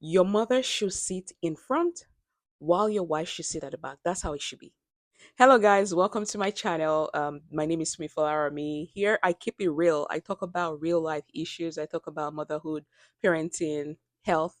Your mother should sit in front while your wife should sit at the back. That's how it should be. Hello, guys. Welcome to my channel. My name is Smith Arami. Here, I keep it real. I talk about real life issues. I talk about motherhood, parenting, health,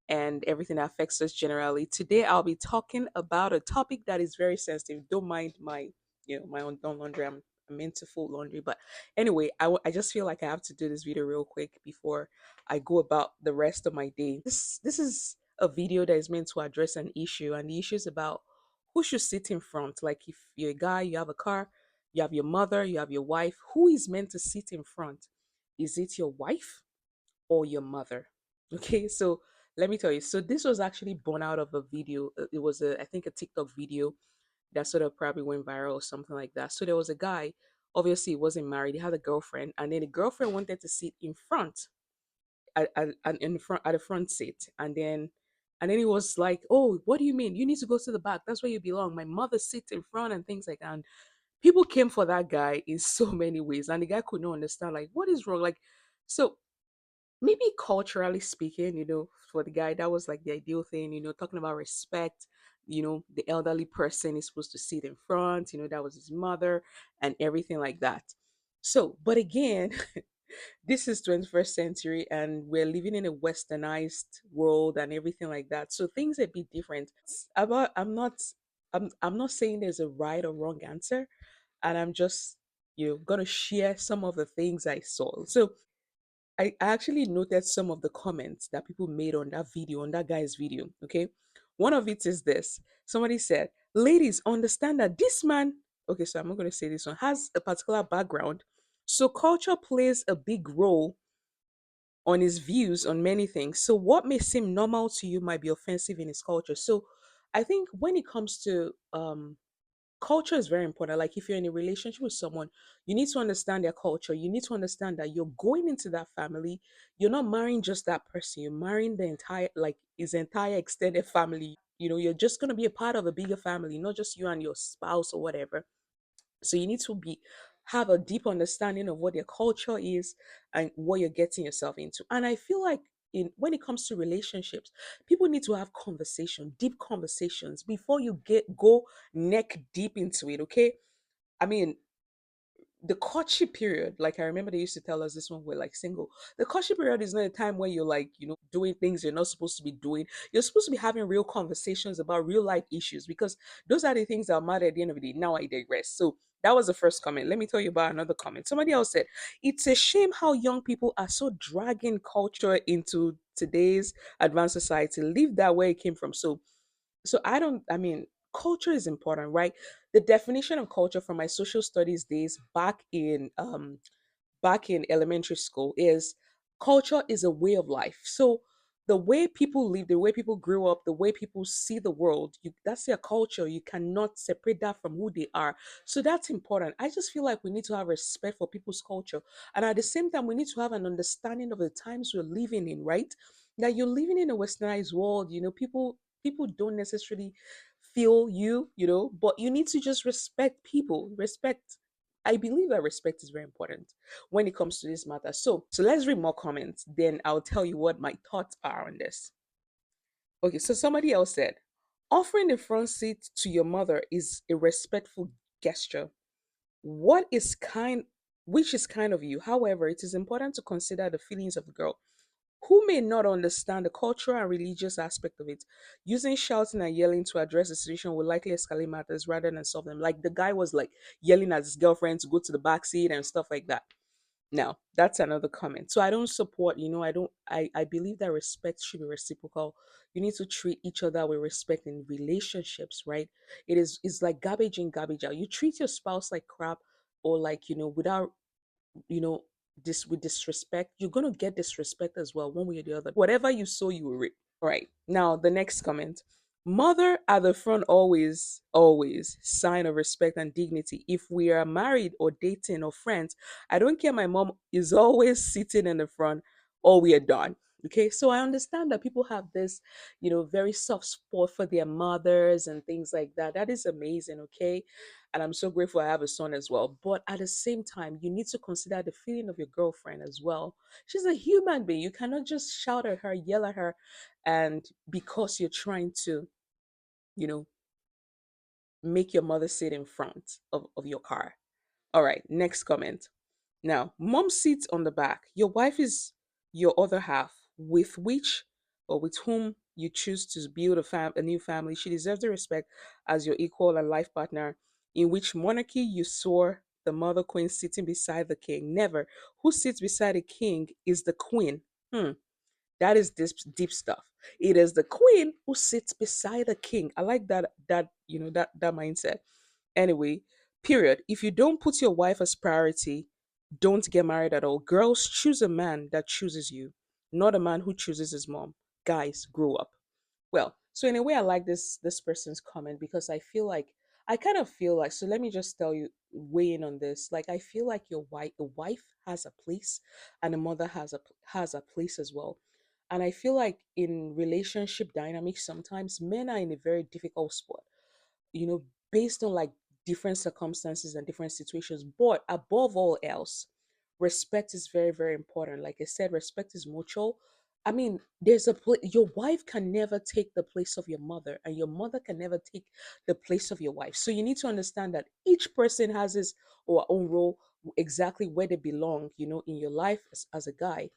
and everything that affects us generally. Today, I'll be talking about a topic that is very sensitive. Don't mind my own done laundry. I'm into full laundry, but anyway, I just feel like I have to do this video real quick before I go about the rest of my day. This is a video that is meant to address an issue, and the issue is about who should sit in front. Like if you're a guy, you have a car, you have your mother, you have your wife. Who is meant to sit in front? Is it your wife or your mother? Okay, so let me tell you. So this was actually born out of a video. It was I think a TikTok video that sort of probably went viral or something like that. So there was a guy. Obviously, he wasn't married. He had a girlfriend, and then the girlfriend wanted to sit in front in front at the front seat, and then he was like, "Oh, what do you mean? You need to go to the back. That's where you belong. My mother sits in front and things like that." And people came for that guy in so many ways, and the guy could not understand like what is wrong. Like, so maybe culturally speaking, for the guy that was like the ideal thing. Talking about respect. The elderly person is supposed to sit in front. That was his mother and everything like that. So, but again, this is 21st century and we're living in a westernized world and everything like that, so things are a bit different. I'm not saying there's a right or wrong answer, and I'm just gonna share some of the things I saw. So I actually noted some of the comments that people made on that video, on that guy's video. Okay, one of it is this. Somebody said, ladies, understand that this man, okay, so I'm not going to say this one, has a particular background, so culture plays a big role on his views on many things. So what may seem normal to you might be offensive in his culture. So I think when it comes to culture is very important. Like if you're in a relationship with someone, you need to understand their culture. You need to understand that you're going into that family. You're not marrying just that person. You're marrying the entire, like his entire extended family. You're just gonna be a part of a bigger family, not just you and your spouse or whatever. So you need to be have a deep understanding of what their culture is and what you're getting yourself into. And I feel like in when it comes to relationships, people need to have conversation, deep conversations before you get go neck deep into it. Okay. I mean, the courtship period, like I remember they used to tell us this when we're like single. The courtship period is not a time where you're like, doing things you're not supposed to be doing. You're supposed to be having real conversations about real life issues because those are the things that matter at the end of the day. Now I digress. So that was the first comment. Let me tell you about another comment. Somebody else said, it's a shame how young people are so dragging culture into today's advanced society. Leave that where it came from. So I mean, culture is important, right? The definition of culture from my social studies days back in elementary school is culture is a way of life. So the way people live, the way people grew up, the way people see the world, that's their culture. You cannot separate that from who they are. So that's important. I just feel like we need to have respect for people's culture. And at the same time, we need to have an understanding of the times we're living in, right? That you're living in a westernized world, people don't necessarily feel but you need to just respect people. Respect, I believe that respect is very important when it comes to this matter. So let's read more comments. Then I'll tell you what my thoughts are on this. Okay, so somebody else said, offering the front seat to your mother is a respectful gesture. What is kind, which is kind of you. However, it is important to consider the feelings of the girl who may not understand the cultural and religious aspect of it. Using shouting and yelling to address the situation will likely escalate matters rather than solve them. Like the guy was like yelling at his girlfriend to go to the back seat and stuff like that. Now, that's another comment. So I don't support, I believe that respect should be reciprocal. You need to treat each other with respect in relationships, right? It's like garbage in, garbage out. You treat your spouse like crap or like, without, you know, this with disrespect, you're gonna get disrespect as well, one way or the other. Whatever you sow, you will reap. Right. Now, the next comment. Mother at the front always, always sign of respect and dignity. If we are married or dating or friends, I don't care. My mom is always sitting in the front or we are done. Okay, so I understand that people have this, very soft spot for their mothers and things like that. That is amazing, okay? And I'm so grateful I have a son as well. But at the same time, you need to consider the feeling of your girlfriend as well. She's a human being. You cannot just shout at her, yell at her, and because you're trying to, you know, make your mother sit in front of your car. All right, next comment. Now, mom sits on the back. Your wife is your other half, with which or with whom you choose to build a new family. She deserves the respect as your equal and life partner. In which monarchy you saw the mother queen sitting beside the king? Never. Who sits beside a king is the queen. Hmm. That is this deep stuff. It is the queen who sits beside the king. I like that mindset. Anyway, period. If you don't put your wife as priority, don't get married at all. Girls, choose a man that chooses you, not a man who chooses his mom. Guys, grow up. Well, so in a way, I like this person's comment because I kind of feel like, so let me just tell you, weigh in on this. Like I feel like a wife has a place, and a mother has a place as well. And I feel like in relationship dynamics, sometimes men are in a very difficult spot, you know, based on like different circumstances and different situations. But above all else, respect is very, very important. Like I said, respect is mutual. I mean, your wife can never take the place of your mother, and your mother can never take the place of your wife. So you need to understand that each person has his or her own role, exactly where they belong, in your life as a guy.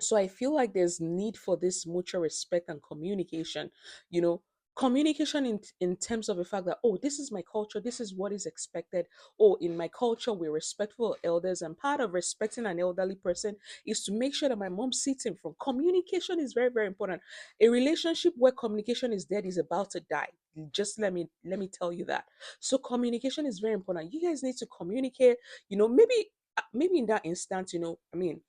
So I feel like there's need for this mutual respect and communication, you know communication in terms of the fact that, oh, this is my culture, this is what is expected. Oh, in my culture we're respectful of elders, and part of respecting an elderly person is to make sure that my mom sits in front. Communication is very, very important. A relationship where communication is dead is about to die. Just let me tell you that. So communication is very important. You guys need to communicate, maybe in that instance, I mean,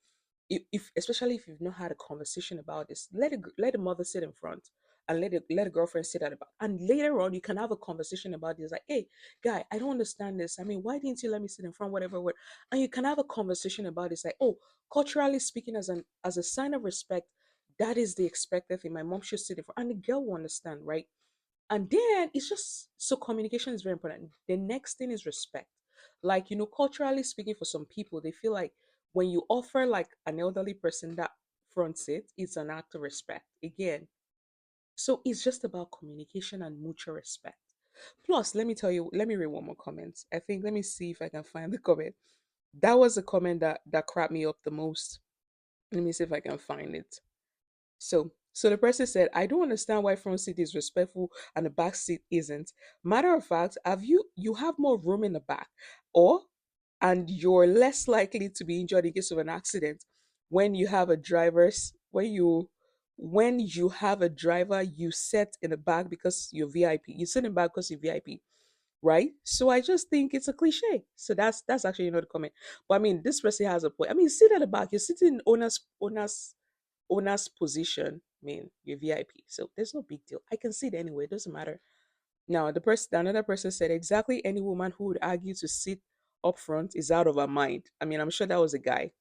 if especially if you've not had a conversation about this, let the mother sit in front, and let a girlfriend sit at the back, and later on you can have a conversation about this, like, hey, guy, I don't understand this. I mean, why didn't you let me sit in front, whatever, what. And you can have a conversation about this, like, oh, culturally speaking, as a sign of respect, that is the expected thing. My mom should sit in front, and the girl will understand, right? And then it's just, so communication is very important. The next thing is respect. Like, culturally speaking, for some people, they feel like when you offer like an elderly person that front seat, it's an act of respect. Again, so it's just about communication and mutual respect. Plus, let me tell you, let me read one more comment. I think, let me see if I can find the comment. That was the comment that cracked me up the most. Let me see if I can find it. So the person said, I don't understand why front seat is respectful and the back seat isn't. Matter of fact, you have more room in the back, or and you're less likely to be injured in case of an accident when you have a driver's when you have a driver you set in the back because you're VIP. You sit in the back because you're VIP, right? So I just think it's a cliche. So that's actually not a comment. But I mean, this person has a point. I mean, sit at the back. You're sitting in owner's position. I mean, you're VIP, so there's no big deal. I can see it anyway. It doesn't matter. Now, another person said, exactly, any woman who would argue to sit up front is out of her mind. I mean, I'm sure that was a guy.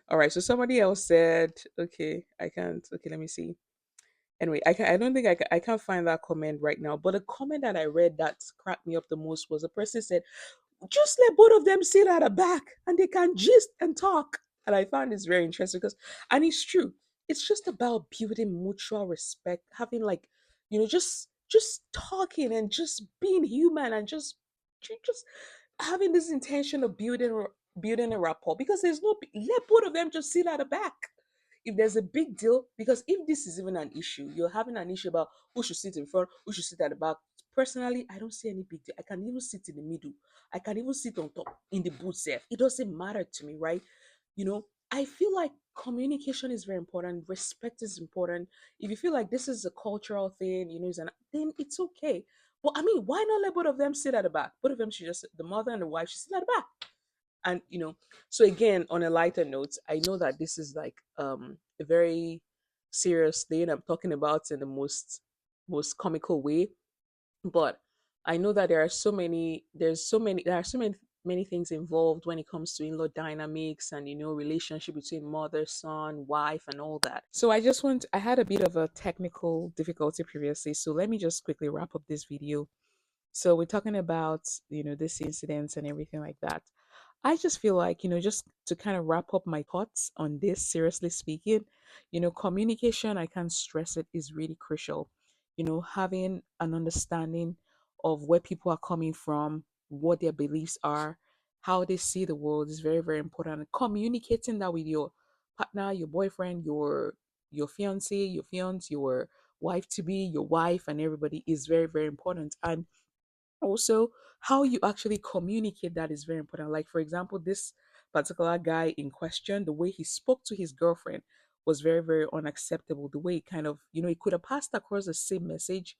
All right, so somebody else said, okay, I can't. Okay, let me see. Anyway, I don't think I can't find that comment right now. But the comment that I read that cracked me up the most was a person said, just let both of them sit at the back and they can gist and talk. And I found this very interesting because, and it's true, it's just about building mutual respect, having like, just talking and just being human, and just having this intention of building a rapport, because there's no, let both of them just sit at the back. If there's a big deal, because if this is even an issue, you're having an issue about who should sit in front, who should sit at the back. Personally, I don't see any big deal. I can even sit in the middle. I can even sit on top in the booth self. It doesn't matter to me, right? I feel like communication is very important. Respect is important. If you feel like this is a cultural thing, then it's okay. But I mean, why not let both of them sit at the back? Both of them should just, the mother and the wife should sit at the back. And so again, on a lighter note, I know that this is like a very serious thing I'm talking about in the most comical way, but I know that there are so many many things involved when it comes to in-law dynamics and relationship between mother, son, wife, and all that. So I had a bit of a technical difficulty previously, so let me just quickly wrap up this video. So we're talking about this incident and everything like that. I just feel like, just to kind of wrap up my thoughts on this, seriously speaking, communication, I can't stress it, is really crucial. Having an understanding of where people are coming from, what their beliefs are, how they see the world is very, very important. Communicating that with your partner, your boyfriend, your fiance, your fiance, your wife to be, your wife, and everybody is very, very important. And also how you actually communicate that is very important. Like, for example, this particular guy in question, the way he spoke to his girlfriend was very, very unacceptable. The way he kind of, he could have passed across the same message,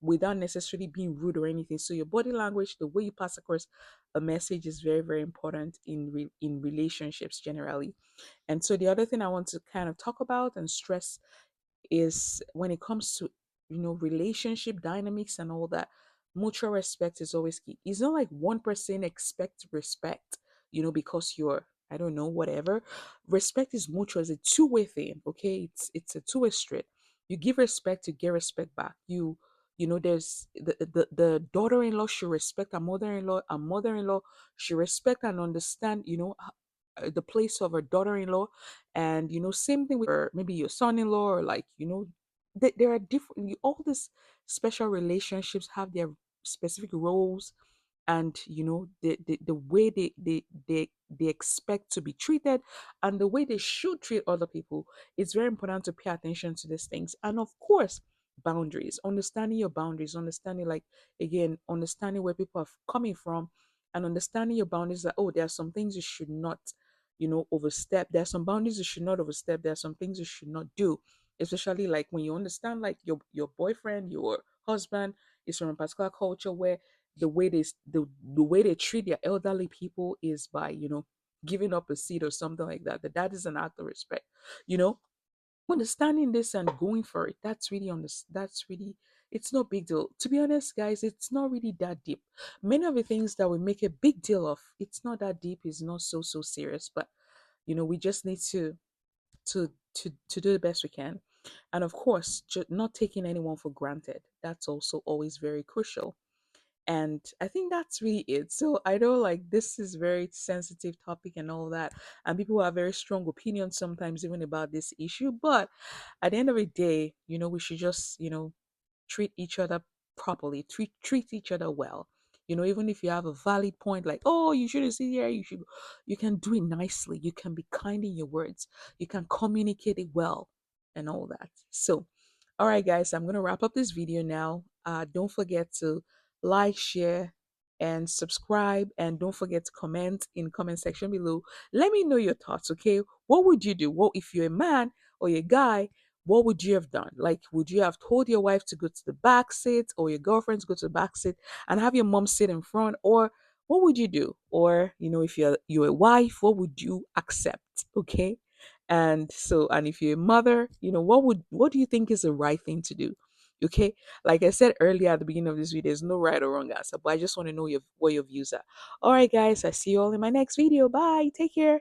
without necessarily being rude or anything. So your body language, the way you pass across a message, is very, very important in relationships generally. And so the other thing I want to kind of talk about and stress is when it comes to relationship dynamics and all that, mutual respect is always key. It's not like one person expects respect, because you're, I don't know, whatever. Respect is mutual. It's a two-way thing. Okay, it's a two-way street. You give respect, you get respect back. There's the daughter-in-law should respect her mother-in-law, a mother-in-law should respect and understand the place of her daughter-in-law. And same thing with maybe your son-in-law, or like there are different, all these special relationships have their specific roles, and the way they expect to be treated, and the way they should treat other people. It's very important to pay attention to these things. And of course, boundaries, understanding your boundaries, understanding, like, again, understanding where people are coming from, and understanding your boundaries, that, oh, there are some things you should not overstep. There are some boundaries you should not overstep. There are some things you should not do, especially like when you understand, like, your boyfriend, your husband is from a particular culture where the way they treat their elderly people is by giving up a seat or something like that. That is an act of respect. You know, understanding this and going for it. That's really, it's no big deal. To be honest, guys, it's not really that deep. Many of the things that we make a big deal of, it's not that deep. It's not so serious. But we just need to do the best we can. And of course, not taking anyone for granted. That's also always very crucial. And I think that's really it. So I know, like, this is very sensitive topic and all that, and people have very strong opinions sometimes even about this issue. But at the end of the day, we should just treat each other properly, treat each other well. Even if you have a valid point, like, oh, you shouldn't sit here, you can do it nicely. You can be kind in your words. You can communicate it well, and all that. So, all right, guys, I'm gonna wrap up this video now. Don't forget to like, share, and subscribe, and don't forget to comment in comment section below. Let me know your thoughts. Okay, what would you do? What if you're a man or you're a guy? What would you have done? Like, would you have told your wife to go to the back seat, or your girlfriend to go to the back seat, and have your mom sit in front? Or what would you do? Or if you're a wife, what would you accept? Okay. And so, and if you're a mother, what do you think is the right thing to do? Okay. Like I said earlier at the beginning of this video, there's no right or wrong answer, but I just want to know what your views are. All right, guys, I see you all in my next video. Bye. Take care.